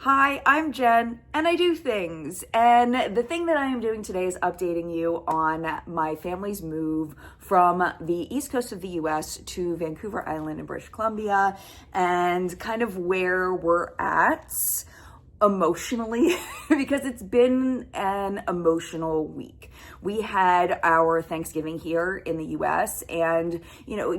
Hi, I'm Jen, and I do things. And the thing that I am doing today is updating you on my family's move from the east coast of the US to Vancouver Island in British Columbia and kind of where we're at emotionally because it's been an emotional week. We had our Thanksgiving here in the US, and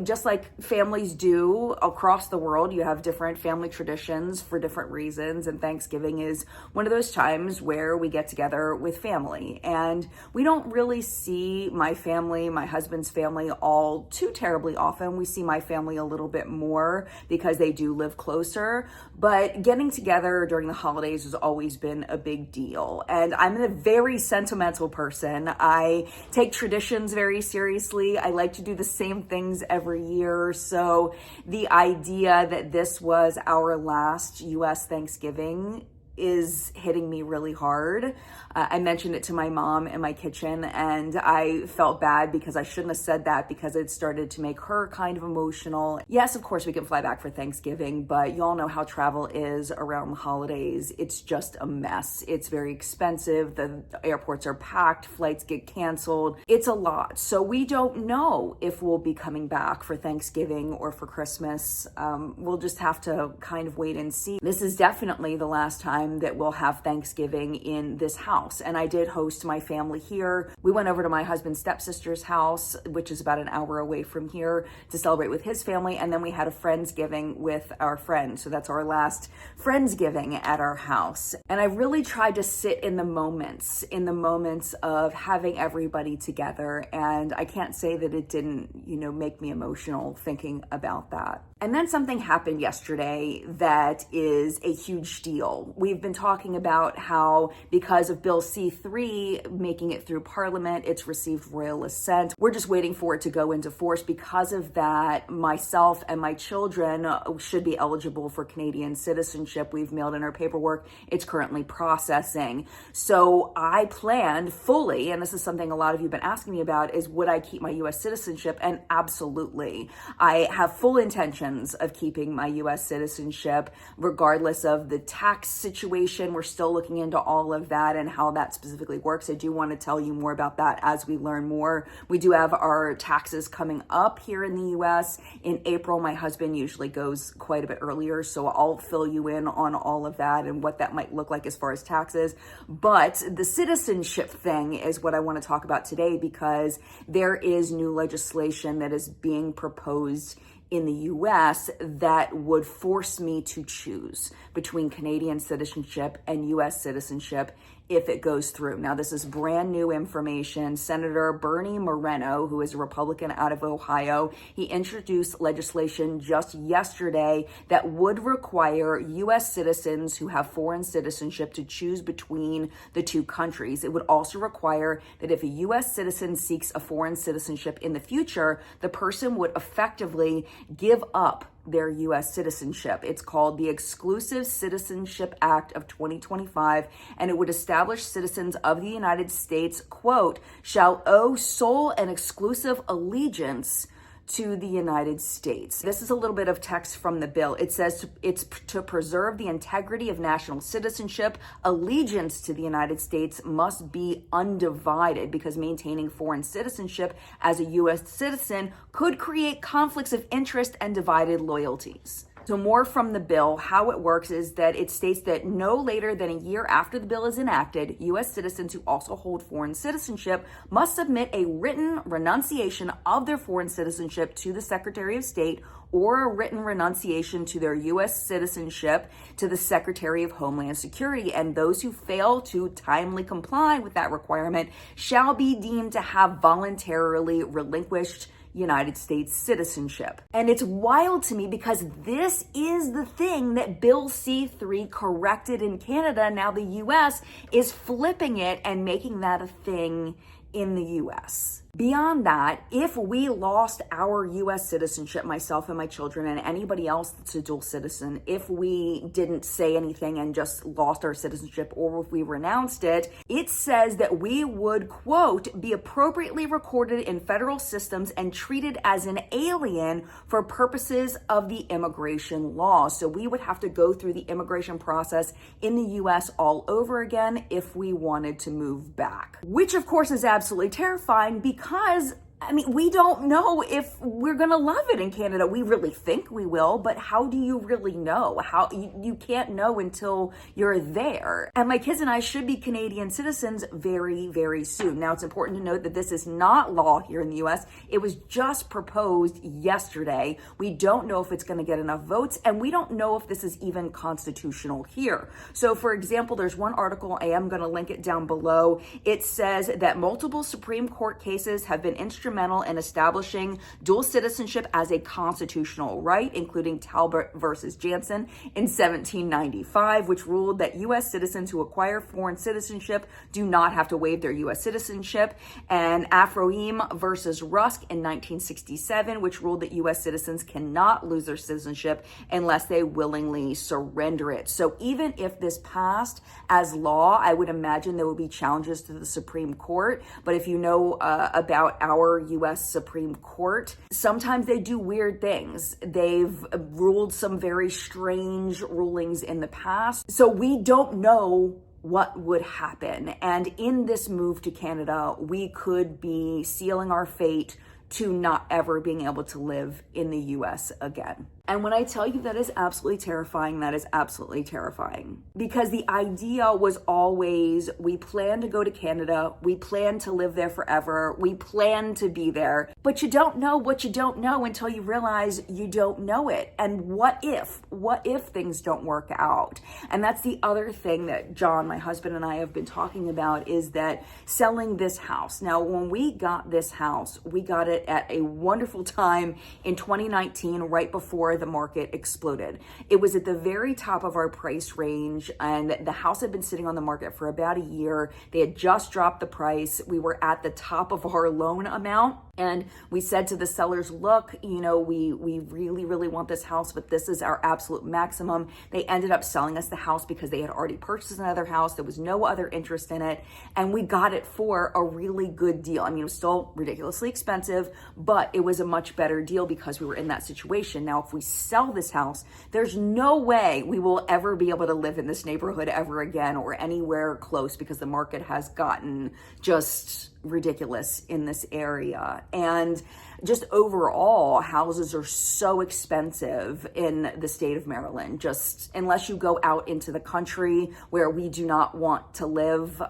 just like families do across the world, you have different family traditions for different reasons, and Thanksgiving is one of those times where we get together with family. And we don't really see my family, my husband's family, all too terribly often. We see my family a little bit more because they do live closer, but getting together during the holidays has always been a big deal. And I'm a very sentimental person. I take traditions very seriously. I like to do the same things every year. So the idea that this was our last US Thanksgiving is hitting me really hard. I mentioned it to my mom in my kitchen, and I felt bad because I shouldn't have said that because it started to make her kind of emotional. Yes, of course we can fly back for Thanksgiving, but you all know how travel is around the holidays. It's just a mess. It's very expensive. The airports are packed. Flights get canceled. It's a lot. So we don't know if we'll be coming back for Thanksgiving or for Christmas. We'll just have to kind of wait and see. This is definitely the last time that we'll have Thanksgiving in this house. And I did host my family here. We went over to my husband's stepsister's house, which is about an hour away from here, to celebrate with his family. And then we had a Friendsgiving with our friends. So that's our last Friendsgiving at our house. And I really tried to sit in the moments of having everybody together. And I can't say that it didn't, make me emotional thinking about that. And then something happened yesterday that is a huge deal. We've been talking about how because of Bill C-3 making it through Parliament, it's received royal assent. We're just waiting for it to go into force. Because of that, myself and my children should be eligible for Canadian citizenship. We've mailed in our paperwork. It's currently processing. So I planned fully, and this is something a lot of you have been asking me about, is would I keep my US citizenship? And absolutely. I have full intentions of keeping my US citizenship, regardless of the tax situation. We're still looking into all of that and how that specifically works. I do want to tell you more about that as we learn more. We do have our taxes coming up here in the US in April. My husband usually goes quite a bit earlier, so I'll fill you in on all of that and what that might look like as far as taxes. But the citizenship thing is what I want to talk about today, because there is new legislation that is being proposed in the US that would force me to choose between Canadian citizenship and US citizenship if it goes through. Now, this is brand new information. Senator Bernie Moreno, who is a Republican out of Ohio, he introduced legislation just yesterday that would require US citizens who have foreign citizenship to choose between the two countries. It would also require that if a US citizen seeks a foreign citizenship in the future, the person would effectively give up their US citizenship. It's called the Exclusive Citizenship Act of 2025, and it would establish citizens of the United States, quote, shall owe sole and exclusive allegiance to the United States. This is a little bit of text from the bill. It says it's to preserve the integrity of national citizenship. Allegiance to the United States must be undivided, because maintaining foreign citizenship as a U.S. citizen could create conflicts of interest and divided loyalties. So more from the bill. How it works is that it states that no later than a year after the bill is enacted, U.S. citizens who also hold foreign citizenship must submit a written renunciation of their foreign citizenship to the Secretary of State, or a written renunciation to their U.S. citizenship to the Secretary of Homeland Security. And those who fail to timely comply with that requirement shall be deemed to have voluntarily relinquished United States citizenship. And it's wild to me because this is the thing that Bill C-3 corrected in Canada. Now the US is flipping it and making that a thing in the US. Beyond that, if we lost our US citizenship, myself and my children and anybody else that's a dual citizen, if we didn't say anything and just lost our citizenship, or if we renounced it, it says that we would, quote, be appropriately recorded in federal systems and treated as an alien for purposes of the immigration law. So we would have to go through the immigration process in the US all over again if we wanted to move back, which of course is absolutely terrifying because we don't know if we're going to love it in Canada. We really think we will, but how do you really know? You can't know until you're there. And my kids and I should be Canadian citizens very, very soon. Now, it's important to note that this is not law here in the US. It was just proposed yesterday. We don't know if it's going to get enough votes, and we don't know if this is even constitutional here. So, for example, there's one article, I am going to link it down below. It says that multiple Supreme Court cases have been instrumental in establishing dual citizenship as a constitutional right, including Talbot versus Jansen in 1795, which ruled that U.S. citizens who acquire foreign citizenship do not have to waive their U.S. citizenship, and Afroim versus Rusk in 1967, which ruled that U.S. citizens cannot lose their citizenship unless they willingly surrender it. So even if this passed as law, I would imagine there would be challenges to the Supreme Court. But if you know about our U.S. Supreme Court, sometimes they do weird things. They've ruled some very strange rulings in the past. So we don't know what would happen. And in this move to Canada, we could be sealing our fate to not ever being able to live in the US again. And when I tell you that is absolutely terrifying, that is absolutely terrifying. Because the idea was always, we plan to go to Canada, we plan to live there forever, we plan to be there, but you don't know what you don't know until you realize you don't know it. And what if things don't work out? And that's the other thing that John, my husband, and I have been talking about, is that selling this house. Now, when we got this house, we got it at a wonderful time in 2019, right before the market exploded. It was at the very top of our price range, and the house had been sitting on the market for about a year. They had just dropped the price. We were at the top of our loan amount, and we said to the sellers, look, we really, really want this house, but this is our absolute maximum. They ended up selling us the house because they had already purchased another house. There was no other interest in it, and we got it for a really good deal. It was still ridiculously expensive, but it was a much better deal because we were in that situation. Now, if we sell this house, there's no way we will ever be able to live in this neighborhood ever again or anywhere close, because the market has gotten just ridiculous in this area. And just overall, houses are so expensive in the state of Maryland. Just unless you go out into the country where we do not want to live,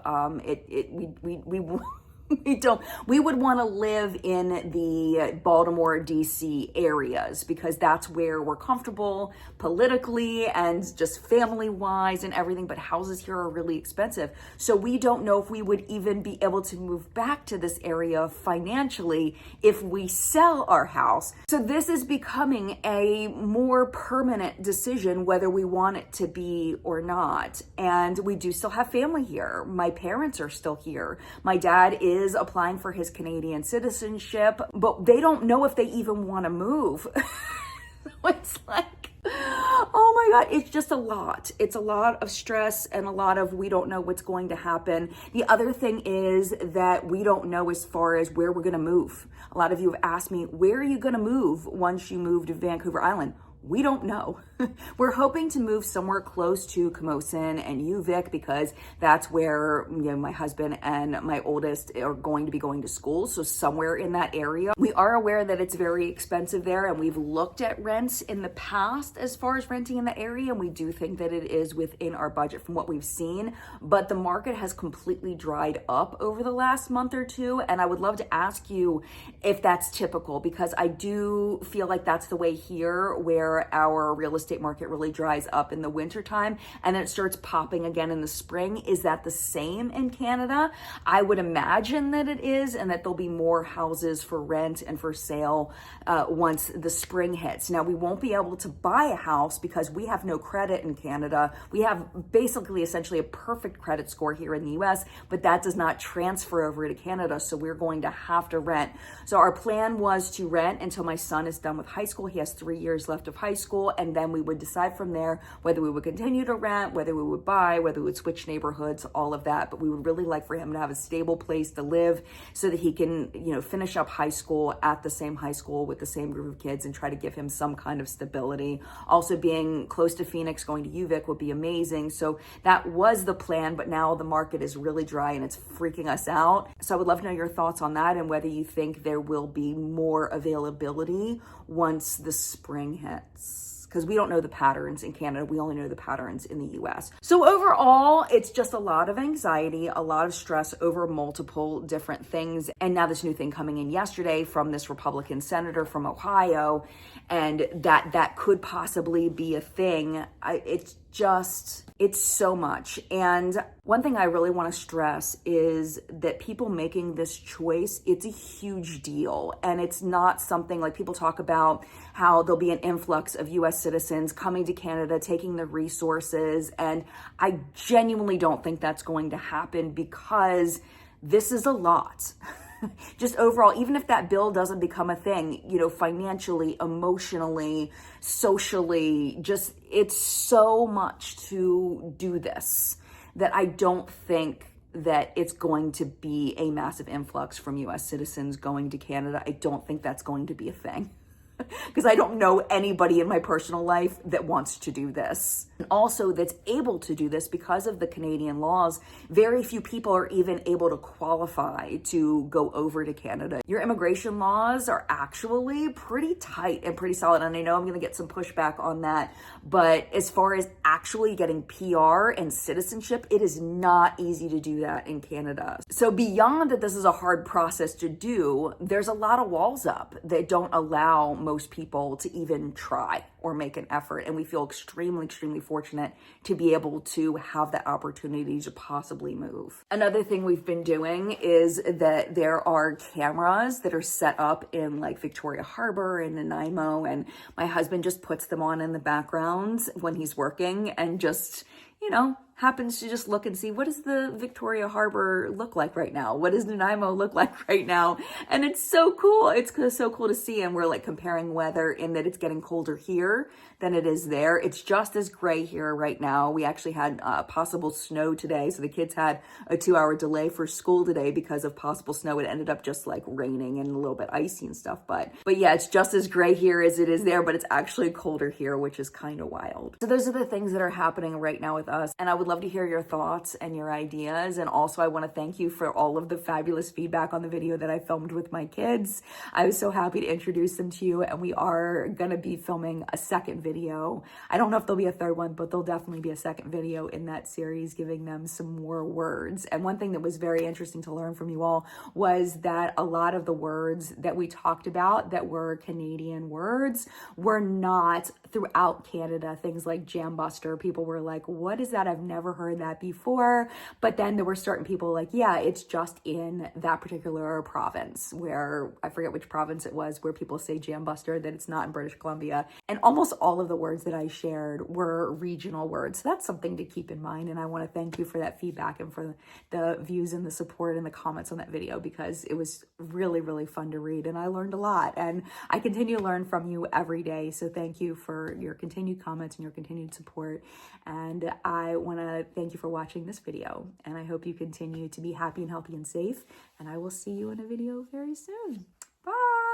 we would want to live in the Baltimore, DC areas, because that's where we're comfortable politically and just family wise and everything. But houses here are really expensive. So we don't know if we would even be able to move back to this area financially if we sell our house. So this is becoming a more permanent decision whether we want it to be or not. And we do still have family here. My parents are still here. My dad is applying for his Canadian citizenship, but they don't know if they even want to move. It's like, oh my God, it's just a lot. It's a lot of stress and a lot of, we don't know what's going to happen. The other thing is that we don't know as far as where we're going to move. A lot of you have asked me, where are you going to move once you move to Vancouver Island? We don't know. We're hoping to move somewhere close to Camosun and UVic, because that's where my husband and my oldest are going to be going to school. So somewhere in that area. We are aware that it's very expensive there, and we've looked at rents in the past as far as renting in the area, and we do think that it is within our budget from what we've seen. But the market has completely dried up over the last month or two, and I would love to ask you if that's typical, because I do feel like that's the way here, where our real estate estate market really dries up in the wintertime and then it starts popping again in the spring. Is that the same in Canada? I would imagine that it is, and that there'll be more houses for rent and for sale once the spring hits. Now, we won't be able to buy a house because we have no credit in Canada. We have basically essentially a perfect credit score here in the US, but that does not transfer over to Canada, so we're going to have to rent. So our plan was to rent until my son is done with high school. He has 3 years left of high school, and then we would decide from there whether we would continue to rent, whether we would buy, whether we would switch neighborhoods, all of that. But we would really like for him to have a stable place to live so that he can, finish up high school at the same high school with the same group of kids and try to give him some kind of stability. Also, being close to Phoenix, going to UVic would be amazing. So that was the plan, but now the market is really dry and it's freaking us out. So I would love to know your thoughts on that and whether you think there will be more availability once the spring hits. Because we don't know the patterns in Canada. We only know the patterns in the US. So overall, it's just a lot of anxiety, a lot of stress over multiple different things. And now this new thing coming in yesterday from this Republican senator from Ohio, and that could possibly be a thing. It's so much. And one thing I really want to stress is that people making this choice, it's a huge deal. And it's not something like people talk about how there'll be an influx of US citizens coming to Canada, taking the resources. And I genuinely don't think that's going to happen because this is a lot. Just overall, even if that bill doesn't become a thing, financially, emotionally, socially, just it's so much to do this that I don't think that it's going to be a massive influx from US citizens going to Canada. I don't think that's going to be a thing. Because I don't know anybody in my personal life that wants to do this. And also that's able to do this because of the Canadian laws. Very few people are even able to qualify to go over to Canada. Your immigration laws are actually pretty tight and pretty solid. And I know I'm going to get some pushback on that. But as far as actually getting PR and citizenship, it is not easy to do that in Canada. So beyond that this is a hard process to do, there's a lot of walls up that don't allow most people to even try or make an effort. And we feel extremely, extremely fortunate to be able to have that opportunity to possibly move. Another thing we've been doing is that there are cameras that are set up in like Victoria Harbor and Nanaimo, and my husband just puts them on in the background when he's working and just, happens to just look and see, what does the Victoria Harbor look like right now? What does Nanaimo look like right now? And it's so cool. It's so cool to see. And we're like comparing weather in that it's getting colder here than it is there. It's just as gray here right now. We actually had possible snow today. So the kids had a 2-hour delay for school today because of possible snow. It ended up just like raining and a little bit icy and stuff. But yeah, it's just as gray here as it is there, but it's actually colder here, which is kind of wild. So those are the things that are happening right now with us. And I would love to hear your thoughts and your ideas. And also I want to thank you for all of the fabulous feedback on the video that I filmed with my kids. I was so happy to introduce them to you, and we are going to be filming a second video. I don't know if there'll be a third one, but there'll definitely be a second video in that series giving them some more words. And one thing that was very interesting to learn from you all was that a lot of the words that we talked about that were Canadian words were not throughout Canada. Things like jam buster, people were like, what is that? I've never heard that before. But then there were certain people like, yeah, it's just in that particular province, where I forget which province it was, where people say jam buster, that it's not in British Columbia. And almost all of the words that I shared were regional words. So that's something to keep in mind. And I want to thank you for that feedback and for the views and the support and the comments on that video, because it was really, really fun to read. And I learned a lot, and I continue to learn from you every day. So thank you for your continued comments and your continued support. And I want to thank you for watching this video, and I hope you continue to be happy and healthy and safe, and I will see you in a video very soon. Bye.